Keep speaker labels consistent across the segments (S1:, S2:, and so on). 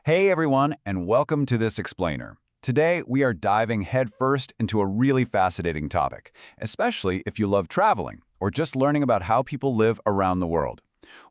S1: Hey everyone, and welcome to this explainer. Today, we are diving headfirst into a really fascinating topic, especially if you love traveling or just learning about how people live around the world.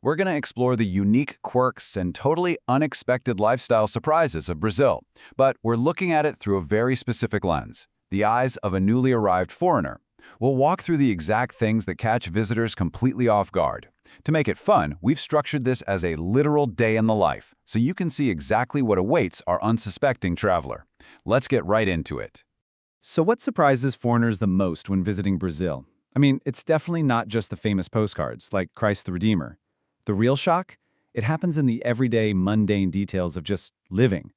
S1: We're going to explore the unique quirks and totally unexpected lifestyle surprises of Brazil, but we're looking at it through a very specific lens, the eyes of a newly arrived foreigner. We'll walk through the exact things that catch visitors completely off guard. To make it fun, we've structured this as a literal day in the life, so you can see exactly what awaits our unsuspecting traveler. Let's get right into it.
S2: So what surprises foreigners the most when visiting Brazil? I mean, it's definitely not just the famous postcards, like Christ the Redeemer. The real shock? It happens in the everyday, mundane details of just living.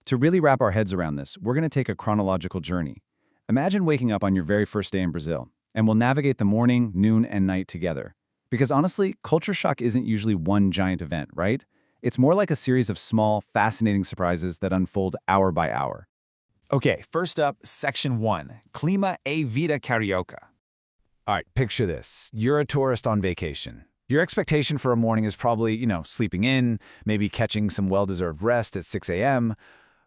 S2: To really wrap our heads around this, we're going to take a chronological journey. Imagine waking up on your very first day in Brazil, and we'll navigate the morning, noon, and night together. Because honestly, culture shock isn't usually one giant event, right? It's more like a series of small, fascinating surprises that unfold hour by hour.
S3: Okay, first up, Section 1, Clima e Vida Carioca. All right, picture this. You're a tourist on vacation. Your expectation for a morning is probably, sleeping in, maybe catching some well-deserved rest at 6 a.m.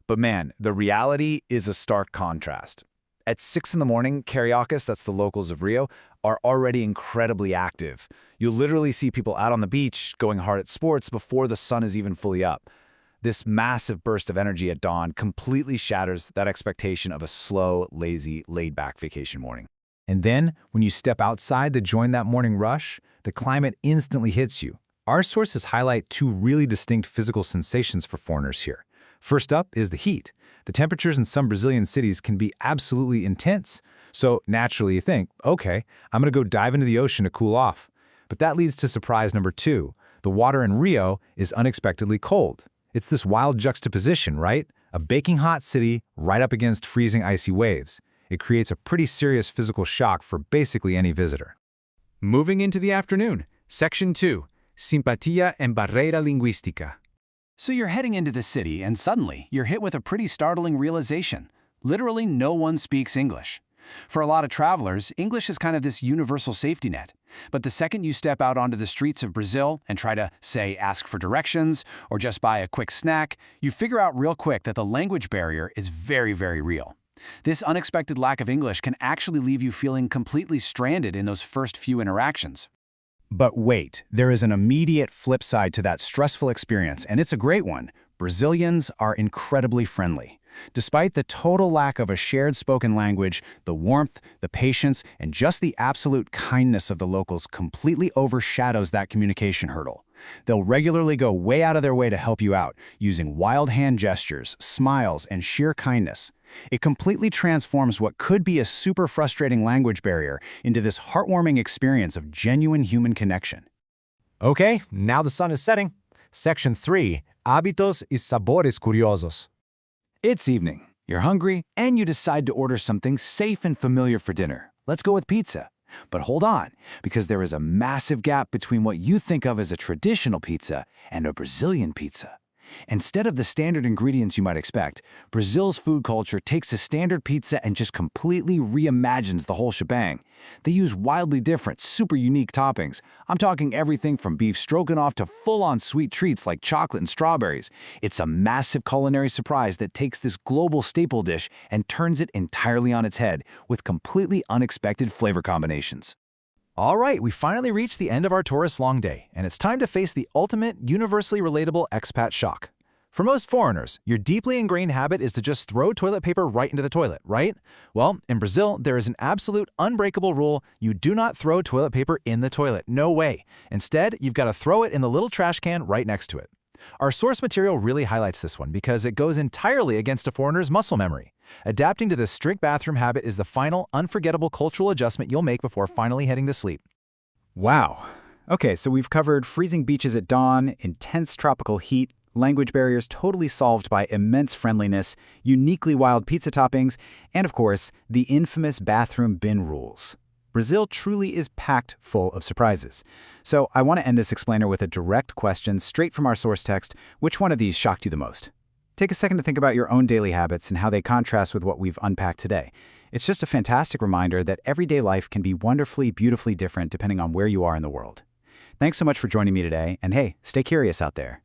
S3: But man, the reality is a stark contrast. At 6 in the morning, Cariocas, that's the locals of Rio, are already incredibly active. You'll literally see people out on the beach going hard at sports before the sun is even fully up. This massive burst of energy at dawn completely shatters that expectation of a slow, lazy, laid-back vacation morning. And then, when you step outside to join that morning rush, the climate instantly hits you. Our sources highlight two really distinct physical sensations for foreigners here. First up is the heat. The temperatures in some Brazilian cities can be absolutely intense. So naturally you think, okay, I'm going to go dive into the ocean to cool off. But that leads to surprise number two. The water in Rio is unexpectedly cold. It's this wild juxtaposition, right? A baking hot city right up against freezing icy waves. It creates a pretty serious physical shock for basically any visitor.
S4: Moving into the afternoon, Section 2, Simpatia and Barreira Linguística.
S5: So you're heading into the city and suddenly you're hit with a pretty startling realization. Literally no one speaks English. For a lot of travelers, English is kind of this universal safety net. But the second you step out onto the streets of Brazil and try to, say, ask for directions or just buy a quick snack, you figure out real quick that the language barrier is very, very real. This unexpected lack of English can actually leave you feeling completely stranded in those first few interactions.
S3: But wait, there is an immediate flip side to that stressful experience, and it's a great one. Brazilians are incredibly friendly. Despite the total lack of a shared spoken language, the warmth, the patience, and just the absolute kindness of the locals completely overshadows that communication hurdle. They'll regularly go way out of their way to help you out, using wild hand gestures, smiles, and sheer kindness. It completely transforms what could be a super frustrating language barrier into this heartwarming experience of genuine human connection.
S6: Okay, now the sun is setting. Section 3, Hábitos y Sabores Curiosos.
S1: It's evening. You're hungry, and you decide to order something safe and familiar for dinner. Let's go with pizza. But hold on, because there is a massive gap between what you think of as a traditional pizza and a Brazilian pizza. Instead of the standard ingredients you might expect, Brazil's food culture takes a standard pizza and just completely reimagines the whole shebang. They use wildly different, super unique toppings. I'm talking everything from beef stroganoff to full-on sweet treats like chocolate and strawberries. It's a massive culinary surprise that takes this global staple dish and turns it entirely on its head with completely unexpected flavor combinations.
S3: All right, we finally reached the end of our tourist long day, and it's time to face the ultimate, universally relatable expat shock. For most foreigners, your deeply ingrained habit is to just throw toilet paper right into the toilet, right? Well, in Brazil, there is an absolute unbreakable rule: you do not throw toilet paper in the toilet. No way. Instead, you've got to throw it in the little trash can right next to it. Our source material really highlights this one because it goes entirely against a foreigner's muscle memory. Adapting to this strict bathroom habit is the final, unforgettable cultural adjustment you'll make before finally heading to sleep.
S2: Wow. Okay, so we've covered freezing beaches at dawn, intense tropical heat, language barriers totally solved by immense friendliness, uniquely wild pizza toppings, and of course, the infamous bathroom bin rules. Brazil truly is packed full of surprises. So I want to end this explainer with a direct question straight from our source text. Which one of these shocked you the most? Take a second to think about your own daily habits and how they contrast with what we've unpacked today. It's just a fantastic reminder that everyday life can be wonderfully, beautifully different depending on where you are in the world. Thanks so much for joining me today, and hey, stay curious out there.